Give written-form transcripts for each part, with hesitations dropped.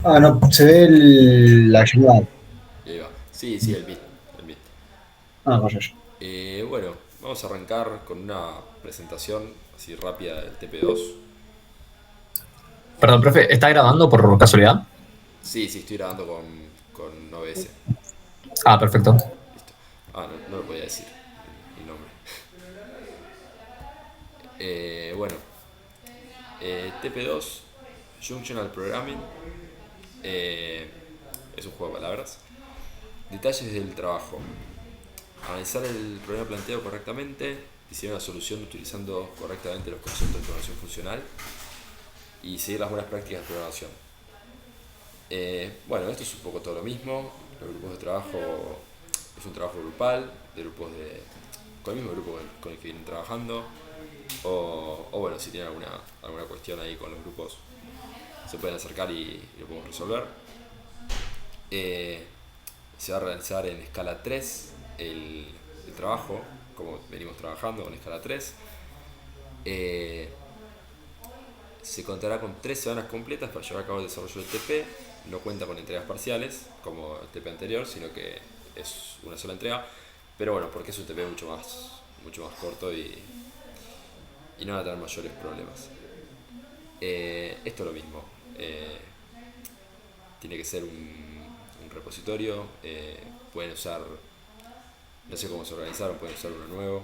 Ah, no, se ve la llamada. Y ahí va. Sí, sí, el Meet. El Meet. Ah, rayos. Bueno, vamos a arrancar con una presentación así rápida del TP2. Perdón, profe, ¿está grabando por casualidad? Sí, sí, estoy grabando con OBS. Ah, perfecto. Listo. Ah, no, no lo podía decir el nombre. Bueno, TP2, Junctional Programming, eh, es un juego de palabras. Detalles del trabajo. Analizar el problema planteado correctamente, diseñar una solución utilizando correctamente los conceptos de programación funcional y seguir las buenas prácticas de programación. Bueno, esto es un poco todo lo mismo. Los grupos de trabajo es un trabajo grupal, de grupos con el mismo grupo con el que vienen trabajando. O bueno, si tienen alguna cuestión ahí con los grupos, se pueden acercar y lo podemos resolver. Eh, Se va a realizar en escala 3 el trabajo, como venimos trabajando con escala 3. Eh, Se contará con 3 semanas completas para llevar a cabo el desarrollo del TP. No cuenta con entregas parciales, como el TP anterior, sino que es una sola entrega. Pero bueno, porque es un TP mucho más corto y no va a tener mayores problemas. Esto es lo mismo. Tiene que ser un repositorio. Pueden usar, no sé cómo se organizaron, pueden usar uno nuevo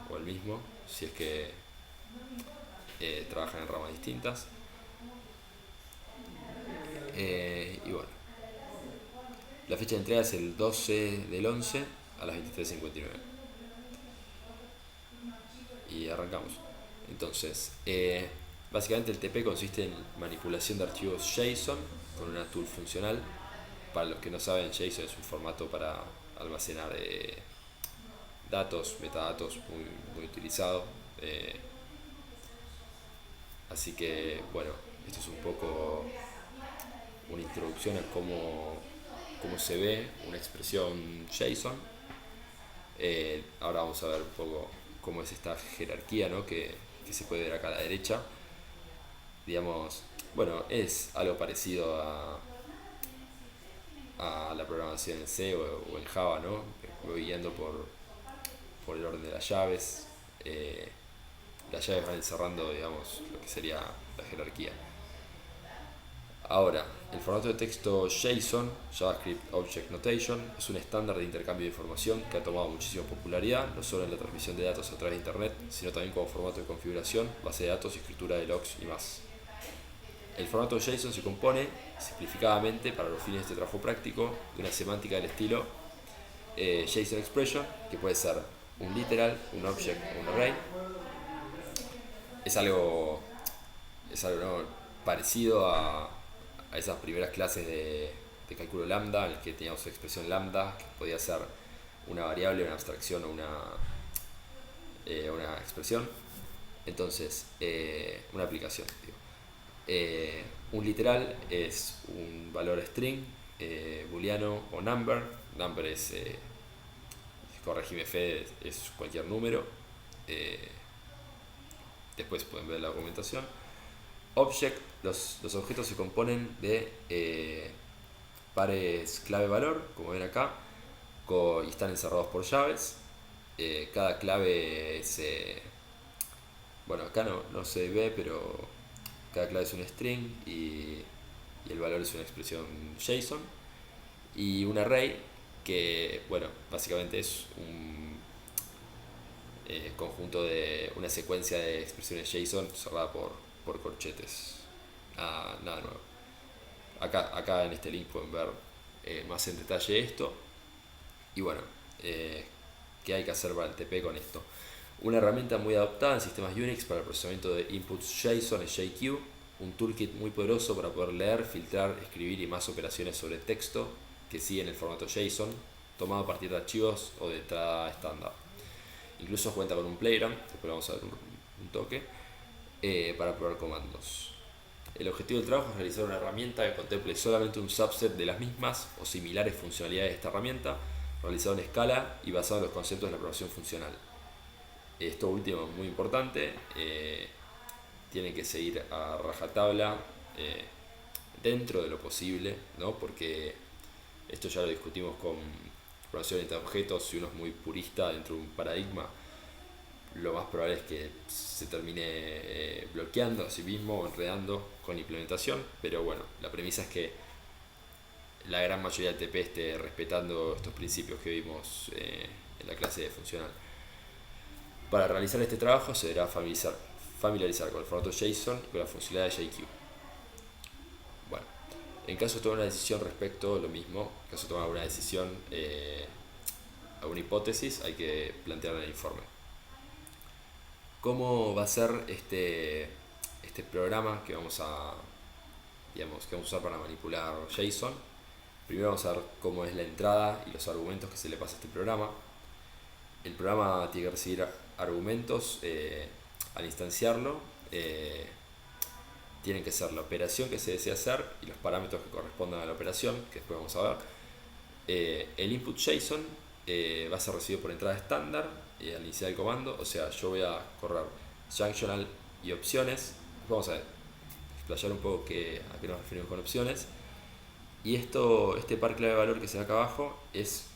o el mismo, si es que trabajan en ramas distintas. Y bueno, la fecha de entrega es el 12 del 11 a las 23:59. Y arrancamos. Entonces, básicamente el TP consiste en manipulación de archivos JSON con una tool funcional. Para los que no saben, JSON es un formato para almacenar datos, metadatos muy utilizado. Eh, Así que, bueno, esto es un poco una introducción a cómo se ve una expresión JSON. Ahora vamos a ver un poco cómo es esta jerarquía, ¿no? que se puede ver acá a la derecha. Digamos, bueno, es algo parecido a la programación en C o en Java, ¿no? Voy guiando por el orden de las llaves. Eh, las llaves van encerrando, digamos, lo que sería la jerarquía. Ahora, el formato de texto JSON, JavaScript Object Notation, es un estándar de intercambio de información que ha tomado muchísima popularidad, no solo en la transmisión de datos a través de Internet, sino también como formato de configuración, base de datos, escritura de logs y más. El formato JSON se compone, simplificadamente, para los fines de este trabajo práctico, de una semántica del estilo JSON Expression, que puede ser un literal, un object o un array. Es algo, es algo ¿no? parecido a esas primeras clases de cálculo lambda, en el que teníamos expresión lambda, que podía ser una variable, una abstracción o una expresión. Entonces, una aplicación, digo. Un literal es un valor string, booleano o number. Number es, corregime Fede, es cualquier número. Eh, Después pueden ver la documentación. Object, los objetos se componen de pares clave-valor, como ven acá, y están encerrados por llaves. Cada clave es, bueno, acá no se ve, pero cada clave es un string y el valor es una expresión JSON. Y un array que, bueno, básicamente es un conjunto de una secuencia de expresiones JSON cerrada por corchetes. Nada nuevo. Acá en este link pueden ver más en detalle esto. Y bueno, eh, ¿qué hay que hacer para el TP con esto? Una herramienta muy adoptada en sistemas Unix para el procesamiento de inputs JSON es JQ, un toolkit muy poderoso para poder leer, filtrar, escribir y más operaciones sobre texto que siguen el formato JSON, tomado a partir de archivos o de entrada estándar. Incluso cuenta con un playground, después vamos a ver un toque, para probar comandos. El objetivo del trabajo es realizar una herramienta que contemple solamente un subset de las mismas o similares funcionalidades de esta herramienta, realizado en escala y basado en los conceptos de la programación funcional. Esto último es muy importante, tiene que seguir a rajatabla dentro de lo posible, ¿no? Porque esto ya lo discutimos con programación orientada a objetos. Si uno es muy purista dentro de un paradigma, lo más probable es que se termine bloqueando a sí mismo o enredando con la implementación. Pero bueno, la premisa es que la gran mayoría del TP esté respetando estos principios que vimos en la clase de funcional. Para realizar este trabajo se deberá familiarizar con el formato JSON y con la funcionalidad de JQ. Bueno, en caso de tomar una decisión respecto a lo mismo, en caso de tomar una decisión, alguna hipótesis, hay que plantearla en el informe. ¿Cómo va a ser este programa que vamos a usar para manipular JSON? Primero vamos a ver cómo es la entrada y los argumentos que se le pasa a este programa. El programa tiene que recibir argumentos al instanciarlo. Tienen que ser la operación que se desea hacer y los parámetros que correspondan a la operación, que después vamos a ver. El input JSON va a ser recibido por entrada estándar al iniciar el comando. O sea, yo voy a correr junctional y opciones. Vamos a explayar un poco a qué nos referimos con opciones. Y este par clave de valor que se ve acá abajo es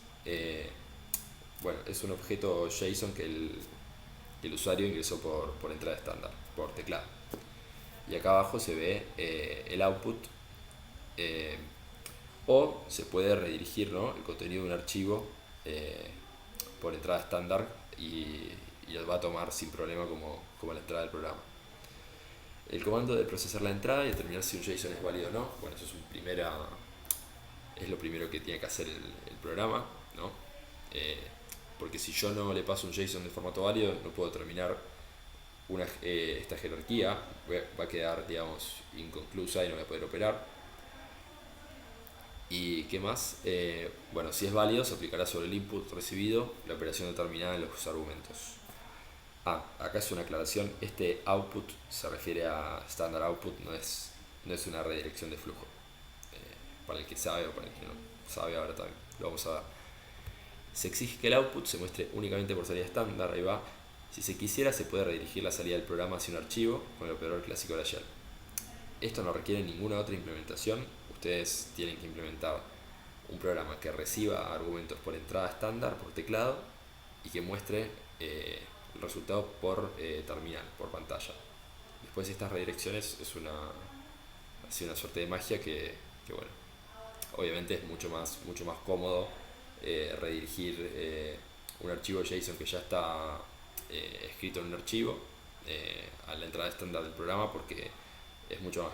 un objeto JSON que el usuario ingresó por entrada estándar, por teclado. Y acá abajo se ve el output, o se puede redirigir, ¿no?, el contenido de un archivo por entrada estándar y lo va a tomar sin problema como la entrada del programa. El comando de procesar la entrada y determinar si un JSON es válido o no, bueno, eso es lo primero que tiene que hacer el programa, ¿no? Porque si yo no le paso un JSON de formato válido, no puedo terminar esta jerarquía, va a quedar, digamos, inconclusa y no voy a poder operar. ¿Y qué más? Si es válido, se aplicará sobre el input recibido la operación determinada en los argumentos. Acá es una aclaración, este output se refiere a standard output, no es una redirección de flujo. Para el que sabe o para el que no sabe, ahora también lo vamos a ver. Se exige que el output se muestre únicamente por salida estándar, ahí va. Si se quisiera, se puede redirigir la salida del programa hacia un archivo con el operador clásico de la shell. Esto no requiere ninguna otra implementación. Ustedes tienen que implementar un programa que reciba argumentos por entrada estándar, por teclado, y que muestre el resultado por terminal, por pantalla. Después estas redirecciones es una suerte de magia que bueno, obviamente es mucho más cómodo redirigir un archivo JSON que ya está escrito en un archivo a la entrada estándar del programa, porque es mucho más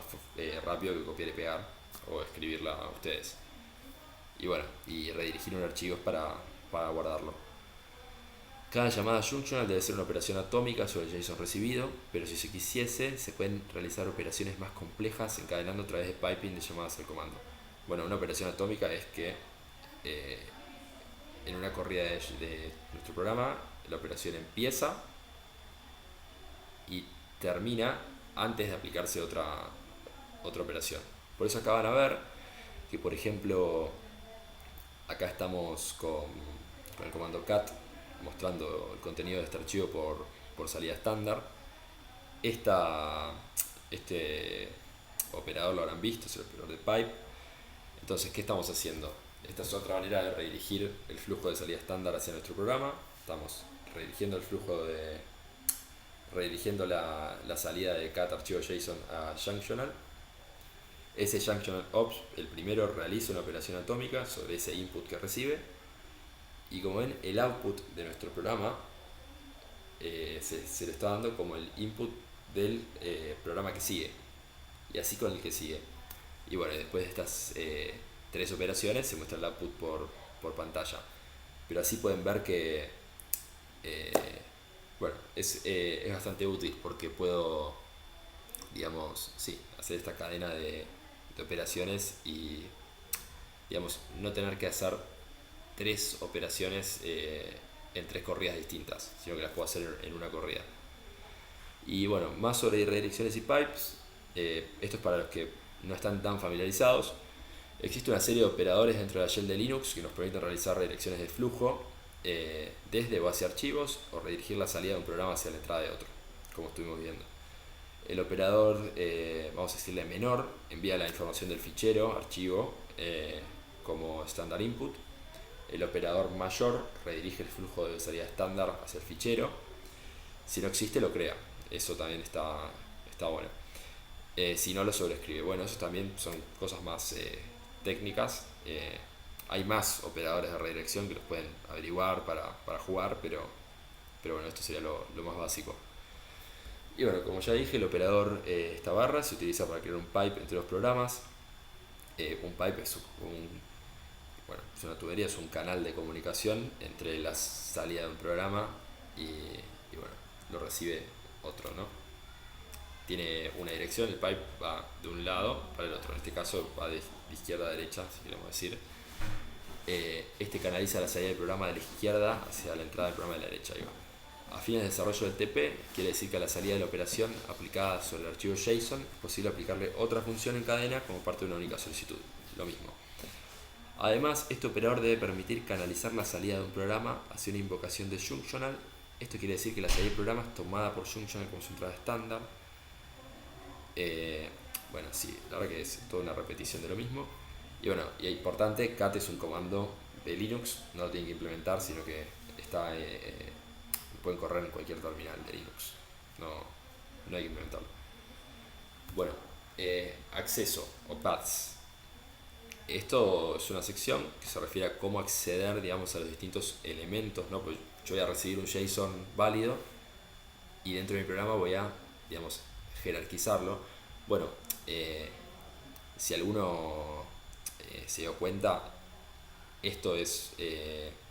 rápido que copiar y pegar o escribirla a ustedes. Y bueno, y redirigir un archivo es para guardarlo. Cada llamada junctional debe ser una operación atómica sobre el JSON recibido, pero si se quisiese, se pueden realizar operaciones más complejas encadenando a través de piping de llamadas al comando. Bueno, una operación atómica es que en una corrida de nuestro programa, la operación empieza y termina antes de aplicarse otra operación. Por eso acá van a ver que, por ejemplo, acá estamos con el comando cat mostrando el contenido de este archivo por salida estándar. Este operador lo habrán visto, es el operador de pipe. Entonces, ¿qué estamos haciendo? Esta es otra manera de redirigir el flujo de salida estándar hacia nuestro programa. Estamos redirigiendo el flujo redirigiendo la salida de cat archivo JSON a junctional. Ese junctional ops, el primero, realiza una operación atómica sobre ese input que recibe. Y como ven, el output de nuestro programa se le está dando como el input del programa que sigue. Y así con el que sigue. Y bueno, después de estas tres operaciones se muestra el output por pantalla. Pero así pueden ver que es bastante útil, porque puedo, digamos, hacer esta cadena de operaciones y, digamos, no tener que hacer tres operaciones en tres corridas distintas, sino que las puedo hacer en una corrida. Y bueno, más sobre redirecciones y pipes. Esto es para los que no están tan familiarizados. Existe una serie de operadores dentro de la shell de Linux que nos permiten realizar redirecciones de flujo desde o hacia archivos, o redirigir la salida de un programa hacia la entrada de otro, como estuvimos viendo. El operador, vamos a decirle menor, envía la información del fichero, archivo, como standard input. El operador mayor redirige el flujo de salida estándar hacia el fichero. Si no existe, lo crea. Eso también está bueno. Si no, lo sobrescribe. Bueno, eso también son cosas más técnicas. Hay más operadores de redirección que los pueden averiguar para jugar, pero bueno, esto sería lo más básico. Y bueno, como ya dije, el operador, esta barra se utiliza para crear un pipe entre los programas. Un pipe bueno, es una tubería, es un canal de comunicación entre la salida de un programa y bueno, lo recibe otro, ¿no? Tiene una dirección, el pipe va de un lado para el otro, en este caso va de izquierda a derecha, si queremos decir. Este canaliza la salida del programa de la izquierda hacia la entrada del programa de la derecha. Ahí va. A fines de desarrollo del TP, quiere decir que a la salida de la operación aplicada sobre el archivo JSON es posible aplicarle otra función en cadena como parte de una única solicitud. Lo mismo. Además, este operador debe permitir canalizar la salida de un programa hacia una invocación de Junctional. Esto quiere decir que la salida del programa es tomada por Junctional como su entrada estándar. Bueno, sí, la verdad que es toda una repetición de lo mismo. Y bueno, y es importante, cat es un comando de Linux, no lo tienen que implementar, sino que está, pueden correr en cualquier terminal de Linux. No hay que implementarlo. Bueno, acceso o paths. Esto es una sección que se refiere a cómo acceder, digamos, a los distintos elementos, ¿no? Pues yo voy a recibir un JSON válido y dentro de mi programa voy a, digamos, jerarquizarlo. Bueno, si alguno se dio cuenta, esto es,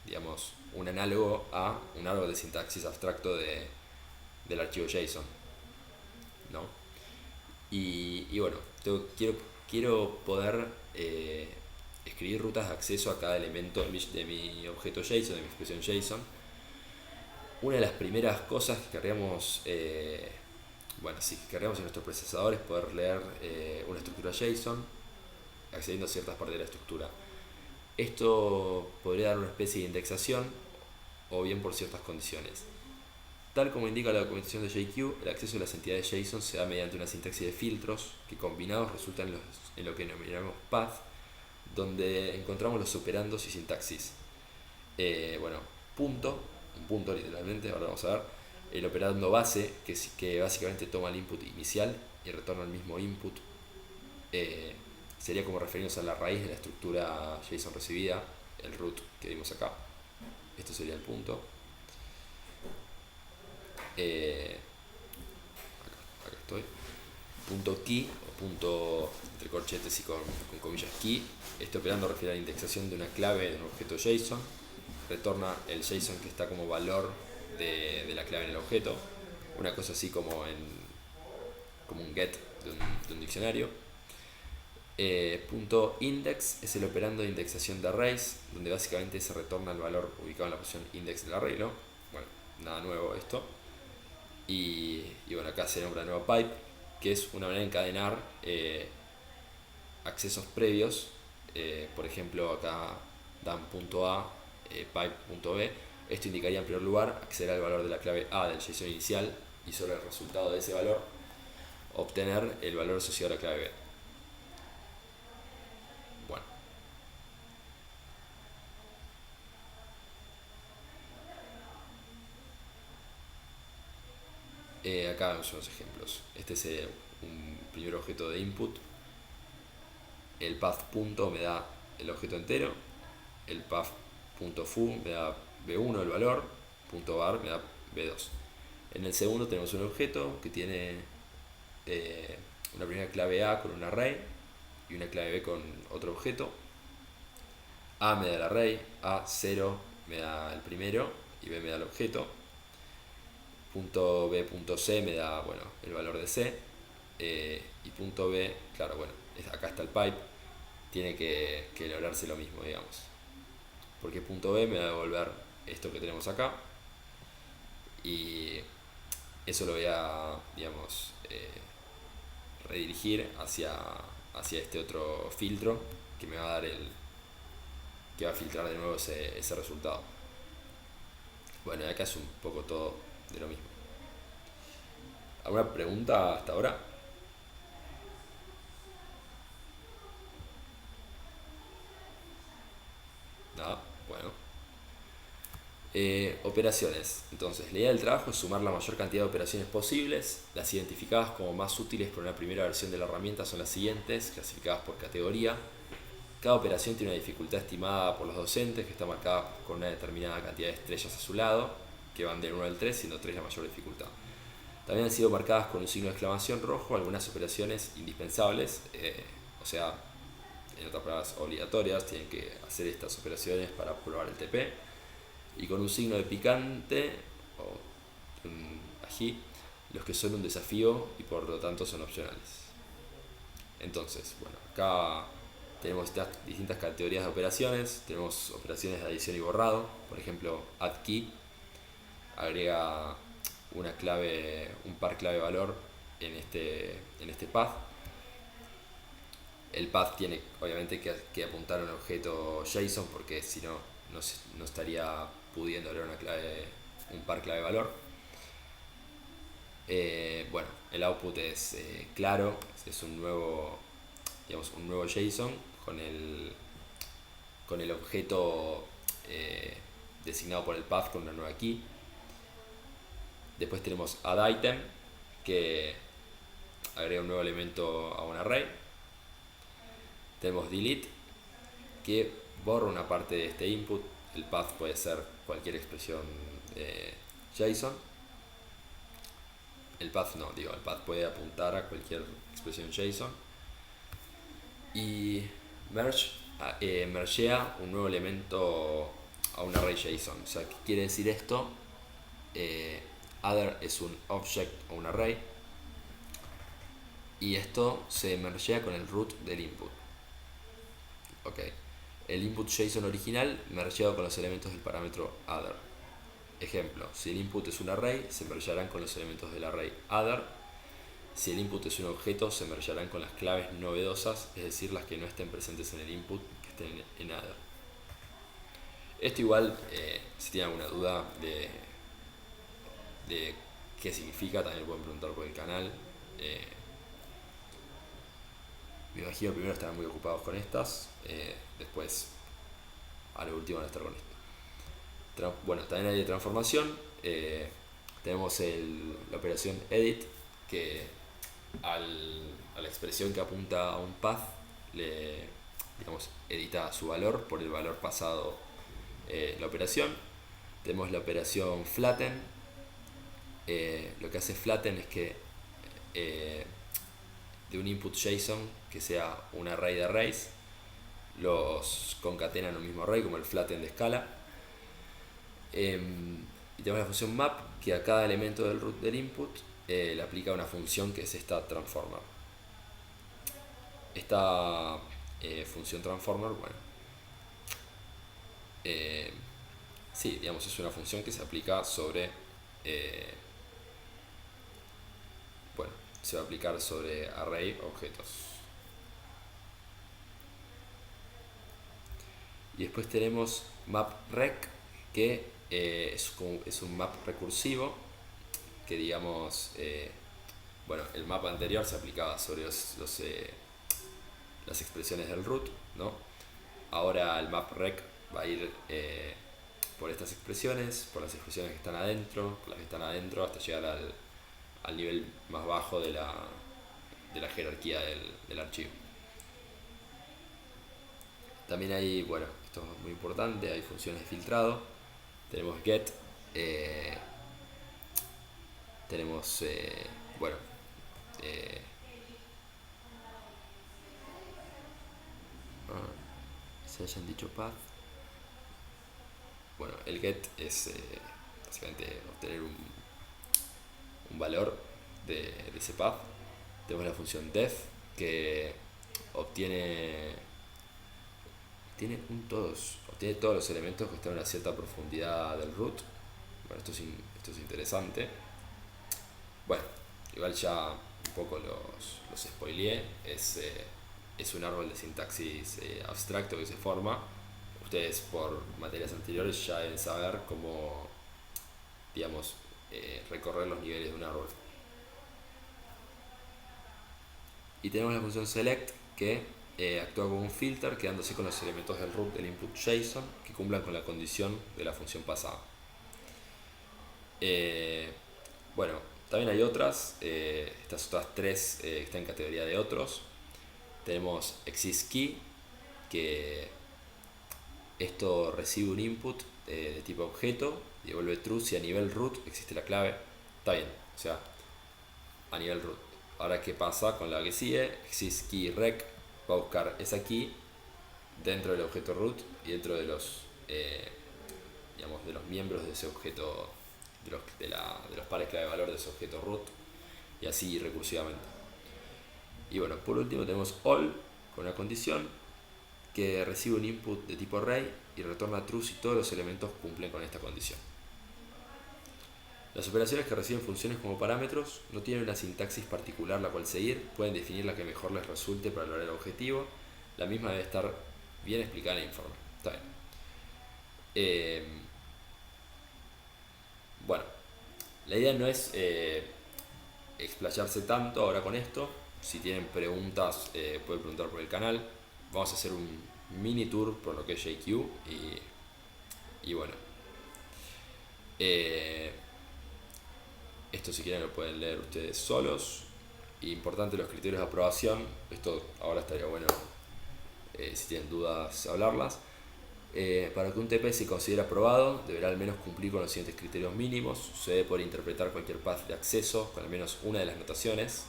digamos, un análogo a un árbol de sintaxis abstracto del archivo JSON, ¿no? Y bueno, quiero poder escribir rutas de acceso a cada elemento de mi objeto JSON, de mi expresión JSON. Una de las primeras cosas que querríamos, querríamos en nuestro procesador es poder leer una estructura JSON accediendo a ciertas partes de la estructura. Esto podría dar una especie de indexación o bien por ciertas condiciones. Tal como indica la documentación de JQ, el acceso a las entidades JSON se da mediante una sintaxis de filtros que combinados resultan en lo que denominamos path, donde encontramos los operandos y sintaxis. Un punto literalmente, ahora vamos a ver. El operando base, que básicamente toma el input inicial y retorna el mismo input. Sería como referirnos a la raíz de la estructura JSON recibida, el root que vimos acá. Esto sería el punto. Acá estoy. Punto key o punto entre corchetes y con comillas key. Este operando refiere a la indexación de una clave de un objeto JSON. Retorna el JSON que está como valor de la clave en el objeto. Una cosa así como un get de un diccionario. Punto index es el operando de indexación de arrays, donde básicamente se retorna el valor ubicado en la posición index del array, ¿no? Bueno, nada nuevo esto. Y bueno, acá se nombra nueva pipe, que es una manera de encadenar accesos previos. Por ejemplo, acá dan punto A, pipe.b. Esto indicaría en primer lugar acceder al valor de la clave A del JSON inicial y sobre el resultado de ese valor obtener el valor asociado a la clave B. Bueno. Acá vemos unos ejemplos. Este es un primer objeto de input. El path punto me da el objeto entero. El path.foo me da B1 el valor. Punto .var me da B2. En el segundo tenemos un objeto que tiene una primera clave A con un array y una clave B con otro objeto. A me da el array, A0 me da el primero y B me da el objeto. Punto B.C me da, bueno, el valor de C. Y punto B, claro, bueno, acá está el pipe, tiene que lograrse lo mismo, digamos. Porque punto B me va a devolver esto que tenemos acá. Y eso lo voy a, digamos, redirigir hacia este otro filtro que me va a dar que va a filtrar de nuevo ese resultado. Bueno, acá es un poco todo de lo mismo. ¿Alguna pregunta hasta ahora? Nada, bueno. Operaciones. Entonces, la idea del trabajo es sumar la mayor cantidad de operaciones posibles. Las identificadas como más útiles por una primera versión de la herramienta son las siguientes, clasificadas por categoría. Cada operación tiene una dificultad estimada por los docentes, que está marcada con una determinada cantidad de estrellas a su lado, que van del 1 al 3, siendo 3 la mayor dificultad. También han sido marcadas con un signo de exclamación rojo algunas operaciones indispensables, o sea, en otras palabras, obligatorias, tienen que hacer estas operaciones para probar el TP. Y con un signo de picante o un ají, los que son un desafío y por lo tanto son opcionales. Entonces, bueno, acá tenemos estas distintas categorías de operaciones. Tenemos operaciones de adición y borrado. Por ejemplo, add key agrega una clave, un par clave valor en este path. El path tiene obviamente que apuntar a un objeto JSON, porque si no, no estaría pudiendo leer una clave, un par clave valor. Bueno, el output es claro, es un nuevo, digamos, un nuevo JSON con el objeto designado por el path con una nueva key. Después tenemos add item, que agrega un nuevo elemento a un array. Tenemos delete, que borra una parte de este input. El path puede ser cualquier expresión JSON. El path no, digo, el path puede apuntar a cualquier expresión JSON. Y mergea un nuevo elemento a un array JSON. O sea, ¿qué quiere decir esto? Other es un object o un array, y esto se mergea con el root del input. Ok, el input JSON original mergeado con los elementos del parámetro other. Ejemplo, si el input es un array, se mergearán con los elementos del array other. Si el input es un objeto, se mergearán con las claves novedosas, es decir, las que no estén presentes en el input, que estén en other. Esto igual, si tienen alguna duda de qué significa, también pueden preguntar por el canal. Me imagino primero estarán muy ocupados con estas, después a lo último van a estar con esto. Bueno, también hay de transformación. Tenemos la operación edit, que a la expresión que apunta a un path le, digamos, edita su valor por el valor pasado la operación. Tenemos la operación flatten. Lo que hace flatten es que de un input JSON que sea un array de arrays, los concatena en un mismo array, como el flatten de escala. Y tenemos la función map, que a cada elemento del root del input le aplica una función que es esta transformer. Esta función transformer, bueno, sí, digamos, es una función que se aplica sobre bueno, se va a aplicar sobre array objetos. Y después tenemos maprec, que es un map recursivo, que digamos, bueno, el map anterior se aplicaba sobre las expresiones del root, ¿no? Ahora el maprec va a ir por estas expresiones, por las expresiones que están adentro, hasta llegar al nivel más bajo de la jerarquía del archivo. También hay, bueno, esto es muy importante, hay funciones de filtrado. Tenemos get, tenemos, bueno, se hayan dicho path. Bueno, el get es básicamente obtener un valor de ese path. Tenemos la función def, que obtiene todos los elementos que están a una cierta profundidad del root. Bueno, esto es interesante. Bueno, igual ya un poco los spoileé. Es un árbol de sintaxis abstracto que se forma. Ustedes por materias anteriores ya deben saber cómo, digamos, recorrer los niveles de un árbol. Y tenemos la función select que actúa como un filter quedándose con los elementos del root del input JSON que cumplan con la condición de la función pasada. Bueno, también hay otras, estas otras tres están en categoría de otros. Tenemos existKey, que esto recibe un input de tipo objeto y devuelve true si a nivel root existe la clave. Está bien, o sea, a nivel root. Ahora, ¿qué pasa con la que sigue? existKey rec va a buscar esa key dentro del objeto root y dentro de los digamos, de los miembros de ese objeto, de los pares clave valor de ese objeto root, y así recursivamente. Y bueno, por último tenemos all con una condición que recibe un input de tipo array y retorna true si todos los elementos cumplen con esta condición. Las operaciones que reciben funciones como parámetros no tienen una sintaxis particular la cual seguir, pueden definir la que mejor les resulte para lograr el objetivo. La misma debe estar bien explicada en el informe. Está bien. Bueno, la idea no es explayarse tanto ahora con esto. Si tienen preguntas, pueden preguntar por el canal. Vamos a hacer un mini tour por lo que es JQ y bueno. Esto, si quieren, lo pueden leer ustedes solos. Importante los criterios de aprobación. Esto ahora estaría bueno, si tienen dudas, hablarlas. Para que un TP se considere aprobado, deberá al menos cumplir con los siguientes criterios mínimos. Se debe poder interpretar cualquier path de acceso con al menos una de las notaciones.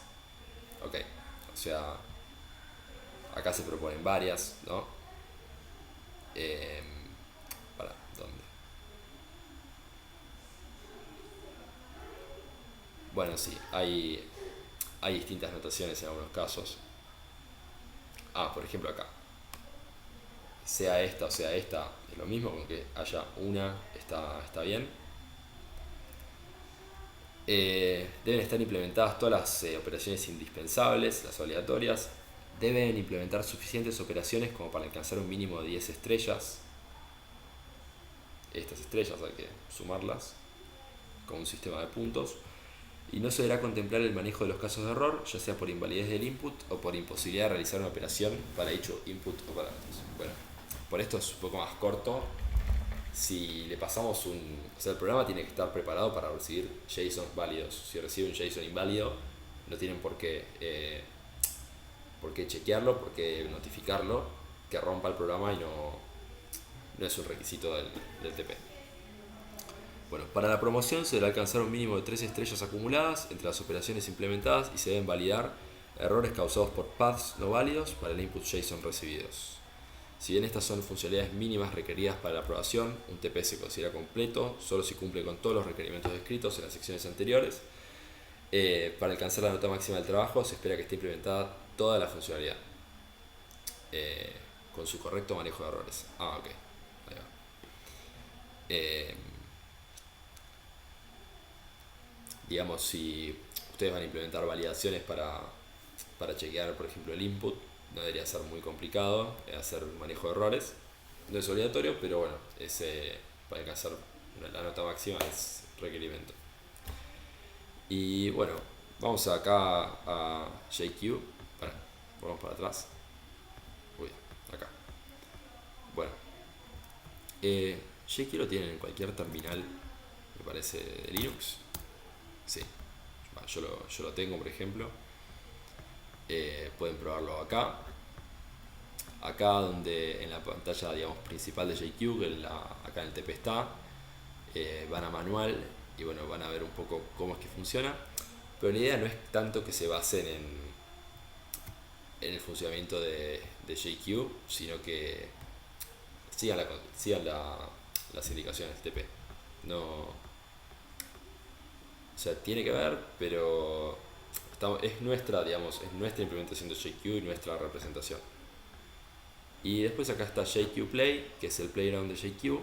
Ok, o sea, acá se proponen varias, ¿no? ¿Para dónde? Bueno, sí, hay distintas notaciones en algunos casos. Por ejemplo acá. Sea esta o sea esta, es lo mismo, con que haya una está bien. Deben estar implementadas todas las operaciones indispensables, las aleatorias. Deben implementar suficientes operaciones como para alcanzar un mínimo de 10 estrellas. Estas estrellas hay que sumarlas con un sistema de puntos. Y no se deberá contemplar el manejo de los casos de error, ya sea por invalidez del input o por imposibilidad de realizar una operación para dicho input o parámetros. Bueno, por esto es un poco más corto. Si le pasamos o sea, el programa tiene que estar preparado para recibir JSON válidos. Si recibe un JSON inválido, no tienen por qué chequearlo, por qué notificarlo, que rompa el programa y no es un requisito del TP. Bueno, para la promoción se deberá alcanzar un mínimo de 3 estrellas acumuladas entre las operaciones implementadas y se deben validar errores causados por paths no válidos para el input JSON recibidos. Si bien estas son funcionalidades mínimas requeridas para la aprobación, un TP se considera completo solo si cumple con todos los requerimientos descritos en las secciones anteriores. Para alcanzar la nota máxima del trabajo se espera que esté implementada toda la funcionalidad con su correcto manejo de errores. Ok. Ahí va. Digamos, si ustedes van a implementar validaciones para chequear, por ejemplo, el input, no debería ser muy complicado hacer manejo de errores. No es obligatorio, pero bueno, para alcanzar la nota máxima es requerimiento. Y bueno, vamos acá a JQ. Vamos para atrás. Uy, acá. Bueno, JQ lo tienen en cualquier terminal, me parece, de Linux. Sí, yo lo tengo, por ejemplo. Pueden probarlo acá. Acá donde en la pantalla, digamos, principal de JQ, que acá en el TP está, van a manual y bueno, van a ver un poco cómo es que funciona. Pero la idea no es tanto que se basen en el funcionamiento de JQ, sino que sigan las indicaciones del TP. O sea, tiene que ver, pero es nuestra implementación de JQ y nuestra representación. Y después acá está JQ Play, que es el playground de JQ.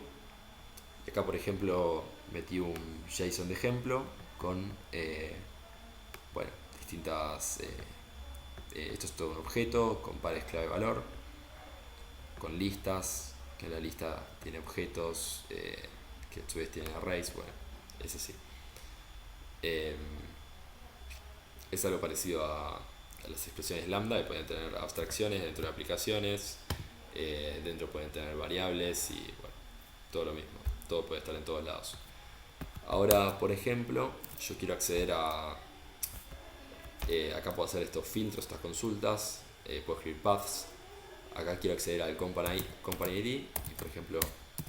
Y acá, por ejemplo, metí un JSON de ejemplo con bueno, distintas esto es todo un objeto con pares clave valor, con listas, que la lista tiene objetos que a su vez tienen arrays. Bueno, es así. Es algo parecido a las expresiones lambda, que pueden tener abstracciones dentro de aplicaciones, dentro pueden tener variables y bueno, todo lo mismo, todo puede estar en todos lados. Ahora, por ejemplo, yo quiero acceder a... acá puedo hacer estos filtros, estas consultas, puedo escribir paths. Acá quiero acceder al company ID y por ejemplo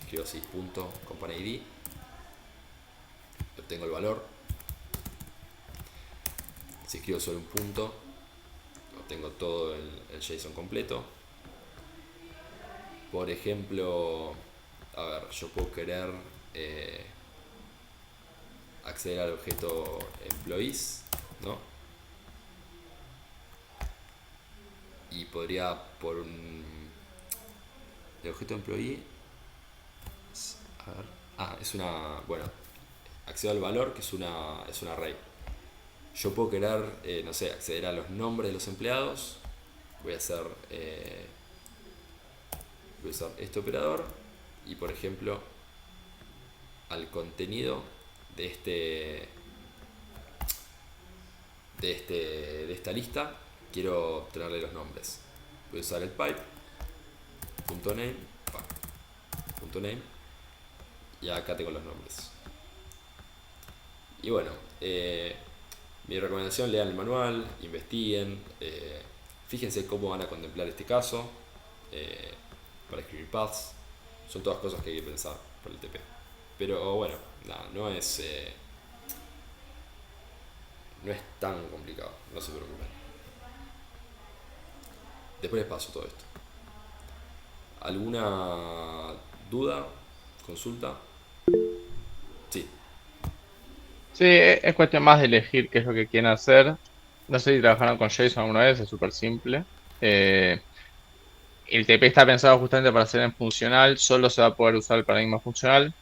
escribo así, punto company ID, obtengo el valor. Si escribo solo un punto, obtengo todo el JSON completo. Por ejemplo, a ver, yo puedo querer acceder al objeto employees, ¿no? Y podría por el objeto employee, a ver, es una, bueno, accedo al valor que es un array. Yo puedo querer, no sé, acceder a los nombres de los empleados. Voy a hacer voy a usar este operador y por ejemplo al contenido de de esta lista quiero obtenerle los nombres. Voy a usar el pipe .name, .name y acá tengo los nombres. Y bueno, mi recomendación: lean el manual, investiguen, fíjense cómo van a contemplar este caso para escribir paths. Son todas cosas que hay que pensar por el TP. Pero bueno, no es tan complicado, no se preocupen. Después les paso todo esto. ¿Alguna duda? ¿Consulta? Sí. Sí, es cuestión más de elegir qué es lo que quieren hacer. No sé si trabajaron con JSON alguna vez, es súper simple. Eh, el TP está pensado justamente para ser en funcional, solo se va a poder usar el paradigma funcional.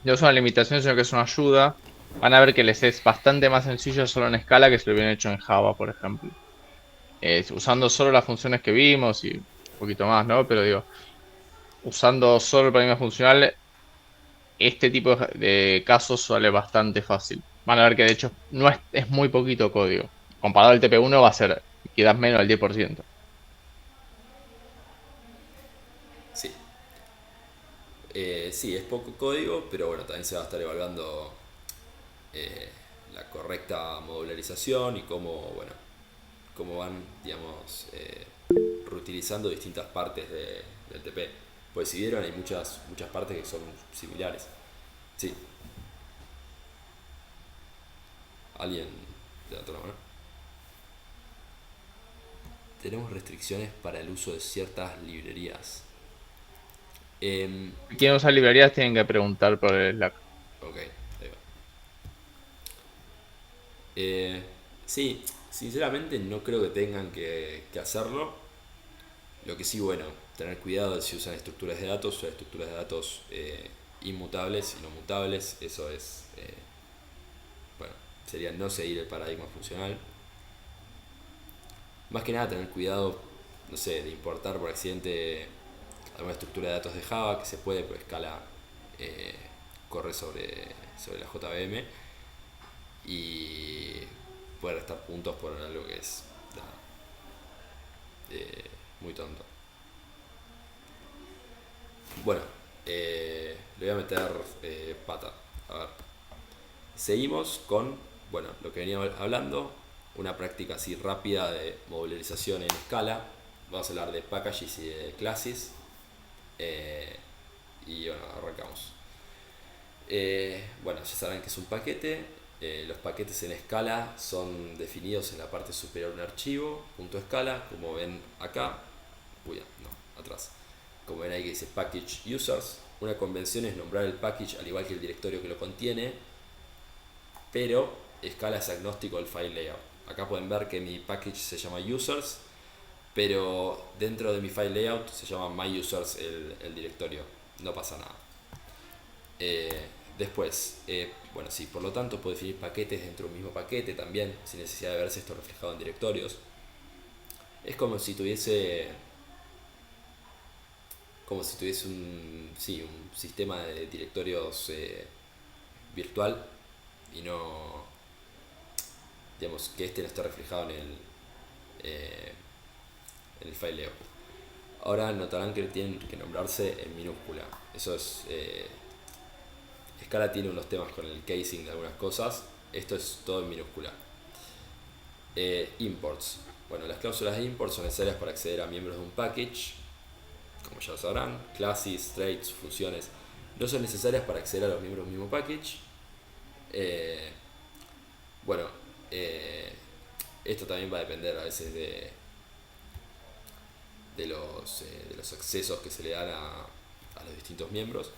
No es una limitación, sino que es una ayuda. Van a ver que les es bastante más sencillo solo en Scala que si lo hubieran hecho en Java, por ejemplo. Usando solo las funciones que vimos y un poquito más, ¿no? Pero digo, usando solo el paradigma funcional, este tipo de casos suele bastante fácil. Van a ver que de hecho no es muy poquito código. Comparado al TP1 va a ser quizás menos del 10%. Sí. Sí, es poco código, pero bueno, también se va a estar evaluando la correcta modularización y cómo, bueno, cómo van, digamos, reutilizando distintas partes del TP. Pues si vieron, hay muchas partes que son similares. Sí. ¿Alguien levantó la mano? Tenemos restricciones para el uso de ciertas librerías. Si quieren usar librerías tienen que preguntar por el Slack. Ok, ahí va. Sí, sinceramente no creo que tengan que hacerlo. Lo que sí, bueno, tener cuidado de si usan estructuras de datos o estructuras de datos inmutables y no mutables. Eso es, bueno, sería no seguir el paradigma funcional. Más que nada tener cuidado, no sé, de importar por accidente alguna estructura de datos de Java, que se puede, pero Scala eh, corre sobre la JVM, y puede restar puntos por algo que es muy tonto. Bueno, le voy a meter pata. A ver. Seguimos con, bueno, lo que venía hablando, una práctica así rápida de modularización en escala. Vamos a hablar de packages y de classes. Y bueno, arrancamos. Bueno, ya saben que es un paquete. Los paquetes en escala son definidos en la parte superior de un archivo, punto escala, como ven acá. Uy, no, atrás. Como ven ahí que dice package users. Una convención es nombrar el package al igual que el directorio que lo contiene, pero Scala es agnóstico del file layout. Acá pueden ver que mi package se llama users, pero dentro de mi file layout se llama my users el directorio. No pasa nada. Después, bueno, sí, por lo tanto puedo definir paquetes dentro de un mismo paquete también, sin necesidad de verse esto reflejado en directorios. Es como si tuviese un sistema de directorios virtual y no, digamos, que este no esté reflejado eh, en el fileo. Ahora notarán que tienen que nombrarse en minúscula. Eso es... Scala tiene unos temas con el casing de algunas cosas. Esto es todo en minúscula. Imports. Bueno, las cláusulas de import son necesarias para acceder a miembros de un package. Como ya lo sabrán, classes, traits, funciones no son necesarias para acceder a los miembros del mismo package. Bueno, esto también va a depender a veces de los accesos que se le dan a los distintos miembros.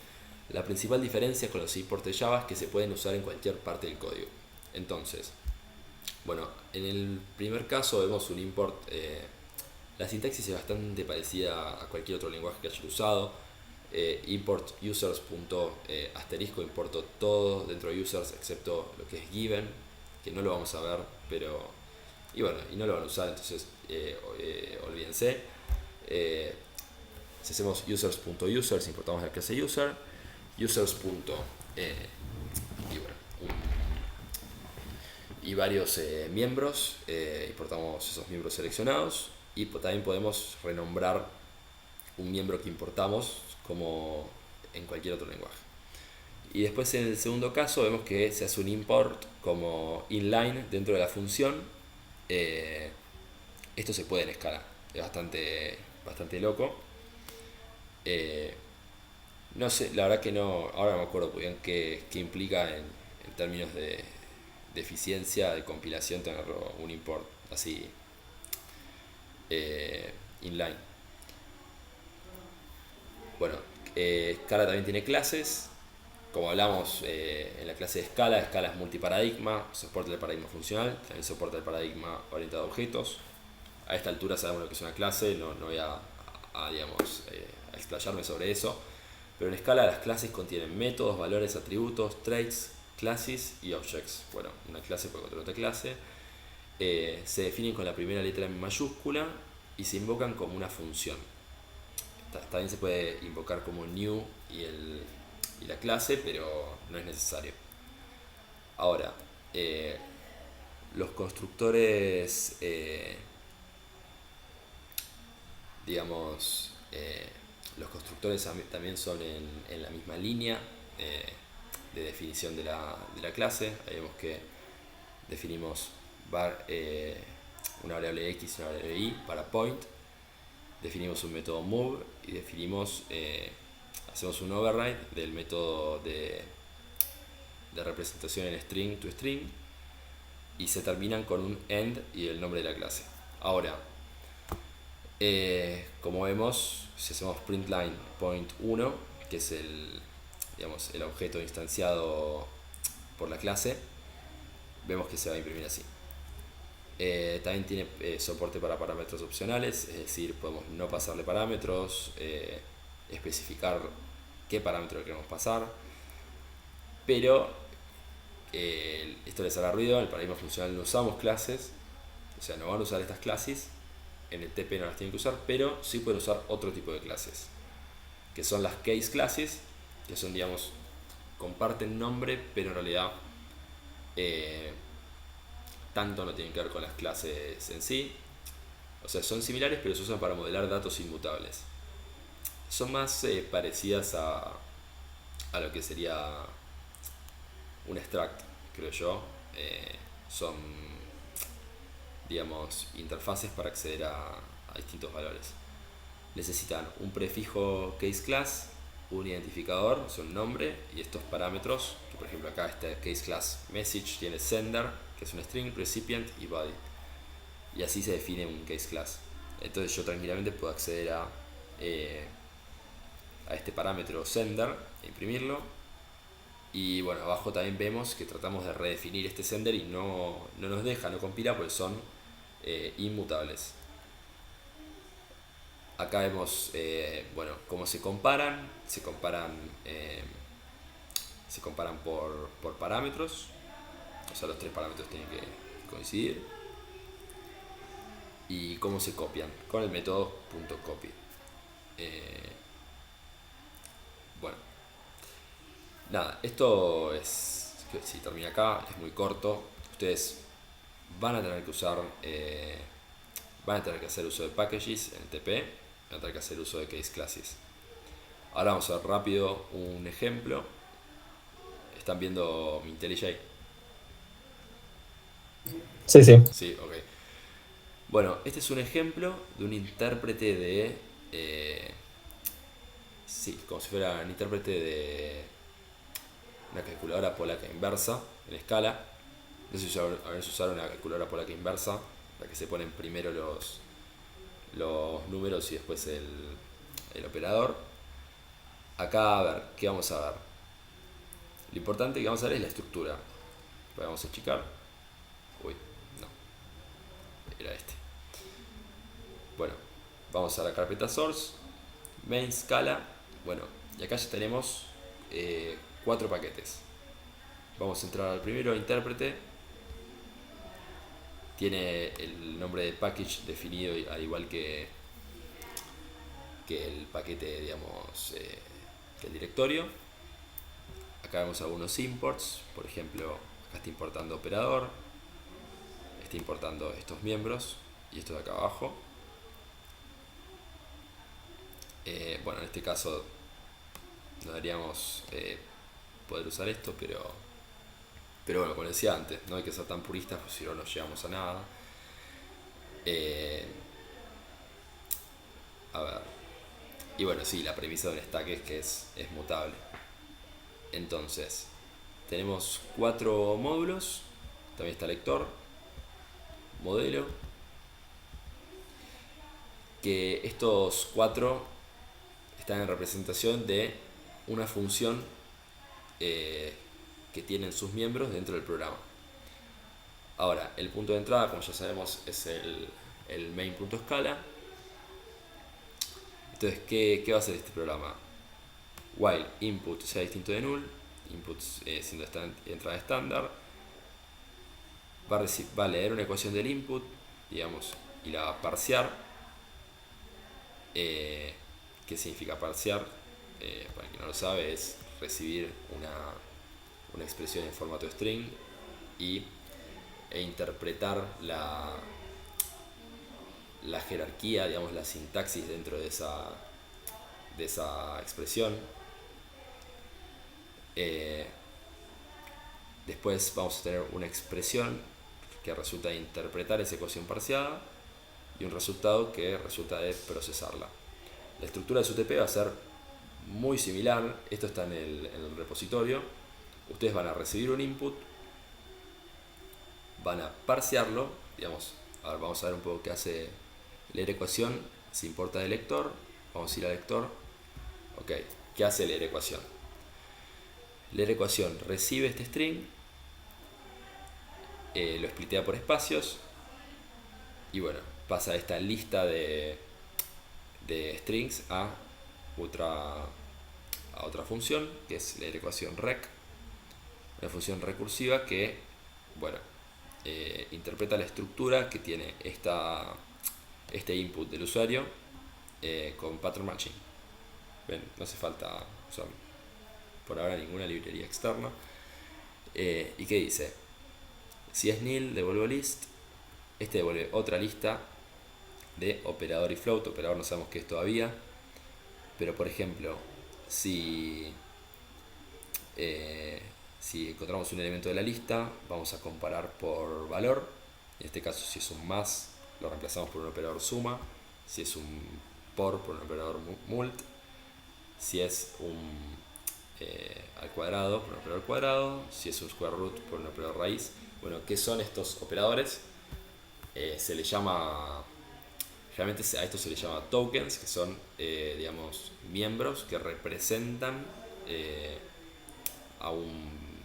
La principal diferencia con los imports de Java es que se pueden usar en cualquier parte del código. Entonces, bueno, en el primer caso vemos un import. La sintaxis es bastante parecida a cualquier otro lenguaje que haya usado. Import users asterisco, importo todo dentro de users excepto lo que es given, que no lo vamos a ver, pero y bueno, y no lo van a usar, entonces olvídense. Si hacemos users.users, importamos la clase user, users. Y bueno, y varios miembros, importamos esos miembros seleccionados, y también podemos renombrar un miembro que importamos como en cualquier otro lenguaje. Y después en el segundo caso vemos que se hace un import como inline dentro de la función. Esto se puede en Scala, es bastante loco. No sé, la verdad que no, ahora no me acuerdo muy bien qué implica en términos de eficiencia de compilación tener un import así inline. Bueno, Scala también tiene clases. Como hablamos en la clase de Scala es multiparadigma, soporta el paradigma funcional, también soporta el paradigma orientado a objetos. A esta altura sabemos lo que es una clase, no voy a explayarme sobre eso. Pero en Scala las clases contienen métodos, valores, atributos, traits, classes y objects. Bueno, una clase puede contener otra clase. Se definen con la primera letra en mayúscula y se invocan como una función. También se puede invocar como new y la clase, pero no es necesario. Ahora, los constructores, los constructores también son en la misma línea de definición de la clase. Ahí vemos que definimos una variable x y una variable y para point. Definimos un método move y hacemos un override del método de representación en string to string, y se terminan con un end y el nombre de la clase. Ahora, como vemos, si hacemos println point1, que es el objeto instanciado por la clase, vemos que se va a imprimir así. También tiene soporte para parámetros opcionales, es decir, podemos no pasarle parámetros, especificar qué parámetro queremos pasar, pero esto les hará ruido. En el paradigma funcional no usamos clases, o sea, no van a usar estas clases, en el TP no las tienen que usar, pero sí pueden usar otro tipo de clases, que son las case classes, que son, comparten nombre, pero en realidad tanto no tienen que ver con las clases en sí. O sea, son similares, pero se usan para modelar datos inmutables. Son más parecidas a lo que sería un extract, creo yo. Son, interfaces para acceder a distintos valores. Necesitan un prefijo case class, un identificador, es un nombre, y estos parámetros, que por ejemplo acá este case class message tiene sender, que es un string, recipient y body, y así se define un case class. Entonces yo tranquilamente puedo acceder a este parámetro sender e imprimirlo. Y bueno, abajo también vemos que tratamos de redefinir este sender y no nos deja, no compila, porque son inmutables. Acá vemos cómo se comparan por parámetros, o sea, los tres parámetros tienen que coincidir, y cómo se copian con el método .copy. Bueno, nada, esto si termina acá, es muy corto. Ustedes van a tener que usar van a tener que hacer uso de packages en el TP, van a tener que hacer uso de case classes. Ahora vamos a ver rápido un ejemplo. ¿Están viendo mi IntelliJ? Sí, sí. Sí, ok. Bueno, este es un ejemplo de un intérprete de... sí, como si fuera un intérprete de una calculadora polaca inversa en escala. No sé si a veces usar una calculadora polaca inversa, la que se ponen primero los números y después el operador. Acá, a ver, ¿qué vamos a ver? Lo importante que vamos a ver es la estructura. Vamos a achicar. Uy, no. Era este. Bueno, vamos a la carpeta source, main scala. Bueno, y acá ya tenemos 4 paquetes. Vamos a entrar al primero, intérprete. Tiene el nombre de package definido al igual que el paquete, digamos, que el directorio. Acá vemos algunos imports, por ejemplo, acá está importando operador, está importando estos miembros y esto de acá abajo. Bueno, en este caso no deberíamos poder usar esto, pero bueno, como decía antes, no hay que ser tan puristas, pues si no nos llegamos a nada. A ver, y bueno, sí, la premisa de un stack es que es mutable. Entonces, tenemos 4 módulos, también está lector, modelo, que estos 4 están en representación de una función que tienen sus miembros dentro del programa. Ahora, el punto de entrada, como ya sabemos, es el main.scala. Entonces, ¿qué va a hacer este programa? While input sea distinto de null, input siendo entrada estándar, va a leer una ecuación del input, digamos, y la va a parsear. ¿Qué significa parsear? Para quien no lo sabe, es recibir una expresión en formato string e interpretar la jerarquía, digamos, la sintaxis dentro de esa expresión. Después vamos a tener una expresión que resulta de interpretar esa ecuación parciada y un resultado que resulta de procesarla. La estructura de su TP va a ser muy similar. Esto está en el repositorio. Ustedes van a recibir un input, van a parsearlo, digamos. A ver, vamos a ver un poco qué hace leer ecuación. Se importa del lector, vamos a ir al lector. Ok, ¿qué hace leer ecuación? Leer ecuación recibe este string, lo splitea por espacios y bueno, pasa esta lista de strings a otra función que es leer ecuación rec, una función recursiva que, bueno, interpreta la estructura que tiene este input del usuario con pattern matching. Ven, no hace falta usar por ahora ninguna librería externa. ¿Y qué dice? Si es nil, devuelvo list. Este devuelve otra lista de operador y float. Operador no sabemos qué es todavía, pero por ejemplo, si encontramos un elemento de la lista, vamos a comparar por valor. En este caso, si es un más, lo reemplazamos por un operador suma. Si es un por un operador mult. Si es un al cuadrado por un operador cuadrado. Si es un square root por un operador raíz. Bueno, ¿qué son estos operadores? Se le llama... Realmente a esto se le llama tokens, que son, digamos, miembros que representan a un,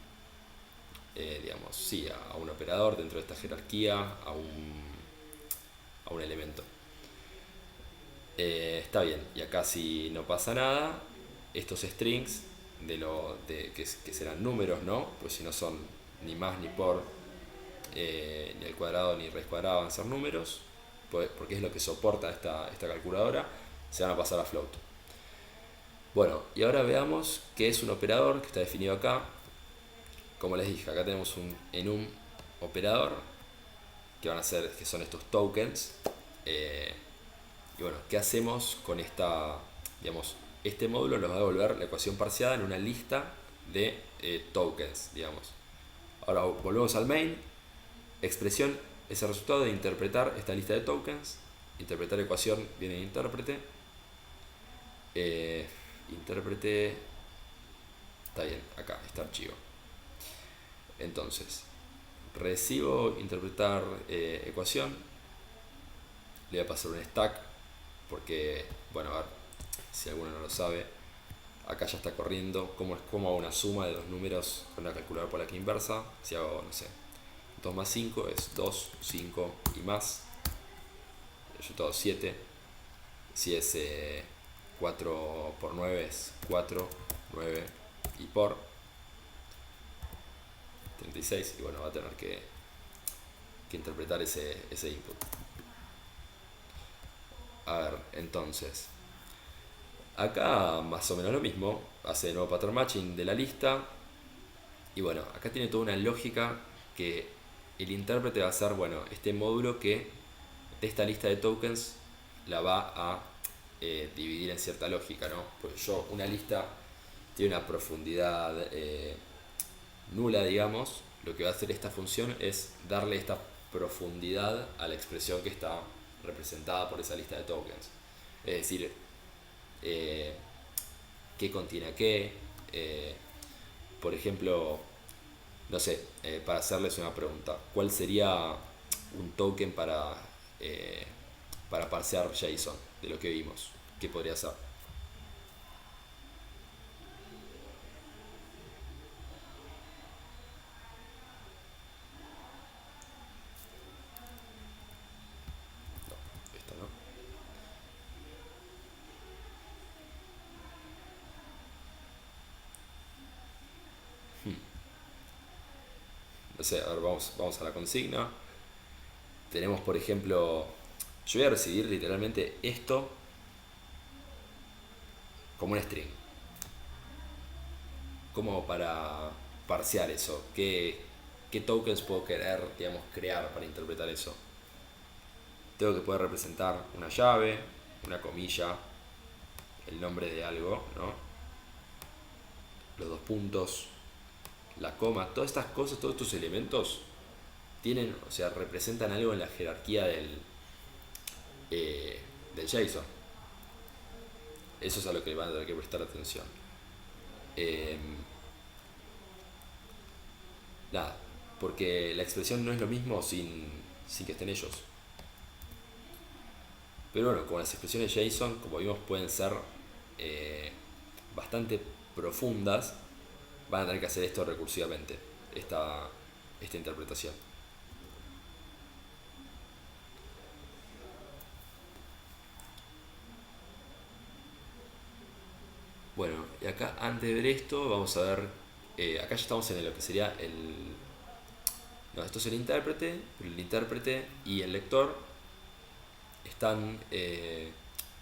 digamos, sí, a un operador dentro de esta jerarquía, a un elemento. Está bien, y acá si no pasa nada, estos strings que serán números, ¿no? Pues si no son ni más ni por, ni al cuadrado ni raíz cuadrada van a ser números, porque es lo que soporta esta calculadora, se van a pasar a float. Bueno, y ahora veamos qué es un operador que está definido acá. Como les dije, acá tenemos un enum operador que son estos tokens. Eh, y bueno, ¿qué hacemos con esta, digamos, este módulo nos va a devolver la ecuación parciada en una lista de tokens, digamos. Ahora volvemos al main, expresión es el resultado de interpretar esta lista de tokens, interpretar ecuación viene de intérprete, intérprete, está bien, acá, este archivo. Entonces, recibo interpretar ecuación, le voy a pasar un stack, porque, bueno, a ver, si alguno no lo sabe, acá ya está corriendo cómo hago una suma de dos números con una calculadora polaca inversa. Si hago, no sé, 2 más 5 es 2, 5 y más, el resultado 7. Si es 4 por 9 es 4, 9 y por 36. Y bueno, va a tener que interpretar ese input. A ver, entonces, acá más o menos lo mismo, hace de nuevo pattern matching de la lista. Y bueno, acá tiene toda una lógica que el intérprete va a ser, bueno, este módulo que de esta lista de tokens la va a dividir en cierta lógica, ¿no? Pues una lista tiene una profundidad nula, digamos. Lo que va a hacer esta función es darle esta profundidad a la expresión que está representada por esa lista de tokens. Es decir, qué contiene qué. Por ejemplo, no sé, para hacerles una pregunta, ¿cuál sería un token para parsear JSON de lo que vimos? ¿Qué podría ser? No, esto no. No sé, a ver, vamos a la consigna. Tenemos, por ejemplo, yo voy a recibir literalmente esto como un string. ¿Cómo para parsear eso? ¿Qué tokens puedo querer, digamos, crear para interpretar eso? Tengo que poder representar una llave, una comilla, el nombre de algo, ¿no? Los dos puntos, la coma, todas estas cosas, todos estos elementos tienen, o sea, representan algo en la jerarquía del JSON. Eso es a lo que van a tener que prestar atención. Nada, porque la expresión no es lo mismo sin que estén ellos. Pero bueno, como las expresiones JSON, como vimos, pueden ser bastante profundas, van a tener que hacer esto recursivamente, esta interpretación. Bueno, y acá antes de ver esto, vamos a ver, acá ya estamos en lo que sería no, esto es el intérprete, pero el intérprete y el lector están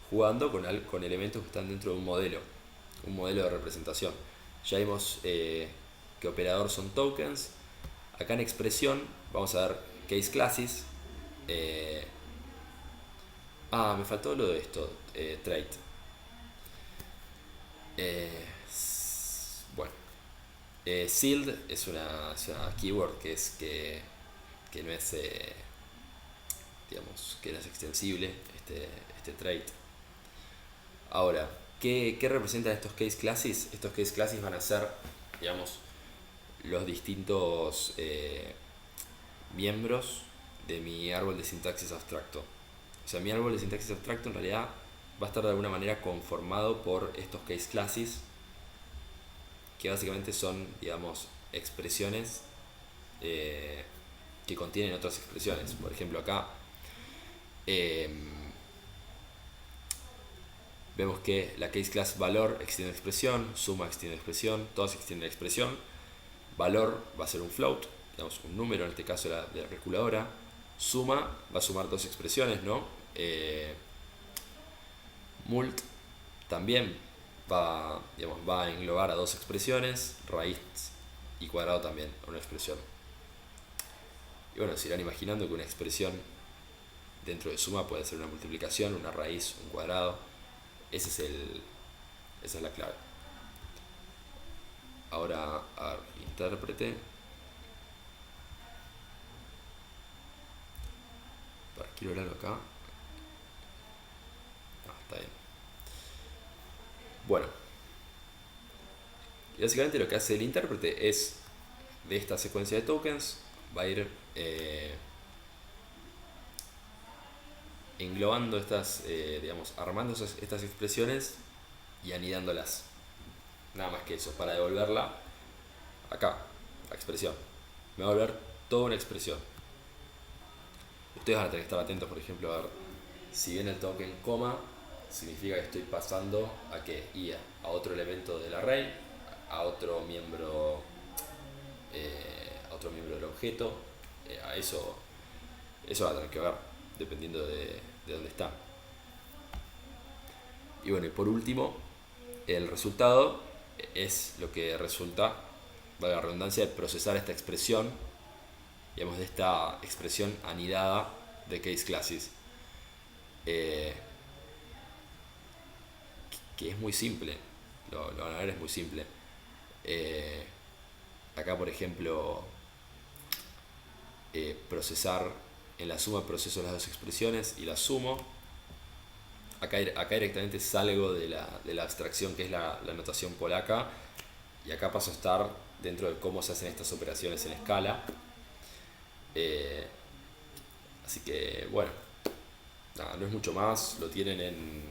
jugando con elementos que están dentro de un modelo de representación. Ya vimos que operador son tokens. Acá en expresión vamos a ver case classes. Me faltó lo de esto, trait. Bueno, sealed es una keyword que no es digamos, que no es extensible, este trait. Ahora, ¿qué representan estos case classes? Estos case classes van a ser, digamos, los distintos miembros de mi árbol de sintaxis abstracto. O sea, mi árbol de sintaxis abstracto en realidad va a estar de alguna manera conformado por estos case classes, que básicamente son, digamos, expresiones que contienen otras expresiones. Por ejemplo, acá vemos que la case class valor extiende expresión, suma extiende expresión, todas extienden expresión. Valor va a ser un float, digamos un número en este caso de la calculadora. Suma va a sumar dos expresiones, ¿no? Mult también va a englobar a dos expresiones, raíz y cuadrado también a una expresión. Y bueno, se irán imaginando que una expresión dentro de suma puede ser una multiplicación, una raíz, un cuadrado. Esa es la clave. Ahora, a ver, intérprete. A ver, quiero ver algo acá. Está bien. Bueno, y básicamente lo que hace el intérprete es, de esta secuencia de tokens, va a ir englobando digamos, armando estas expresiones y anidándolas. Nada más que eso, para devolverla acá, la expresión. Me va a volver toda una expresión. Ustedes van a tener que estar atentos, por ejemplo, a ver, si viene el token coma, significa que estoy pasando a qué? Y a otro elemento del array, a otro miembro del objeto, a eso va a tener que ver dependiendo de dónde está. Y bueno, y por último, el resultado es lo que resulta, valga la redundancia, de procesar esta expresión, digamos, de esta expresión anidada de case classes, que es muy simple. Lo van a ver, es muy simple. Acá, por ejemplo, procesar en la suma, proceso las dos expresiones y las sumo. Acá directamente salgo de la abstracción que es la notación polaca, y acá paso a estar dentro de cómo se hacen estas operaciones en escala. Así que bueno, nada, no es mucho más. Lo tienen en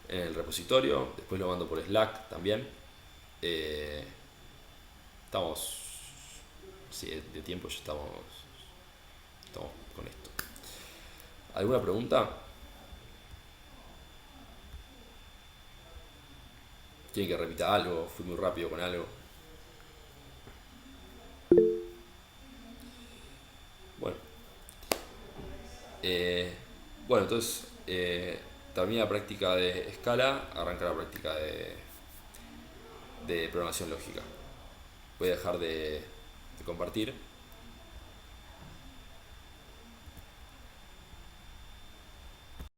el repositorio, después lo mando por Slack también. Estamos, sí, de tiempo ya estamos con esto. ¿Alguna pregunta? ¿Quieren que repita algo? ¿Fui muy rápido con algo? Bueno. Bueno, entonces termina la práctica de escala, arranca la práctica de programación lógica. Voy a dejar de compartir.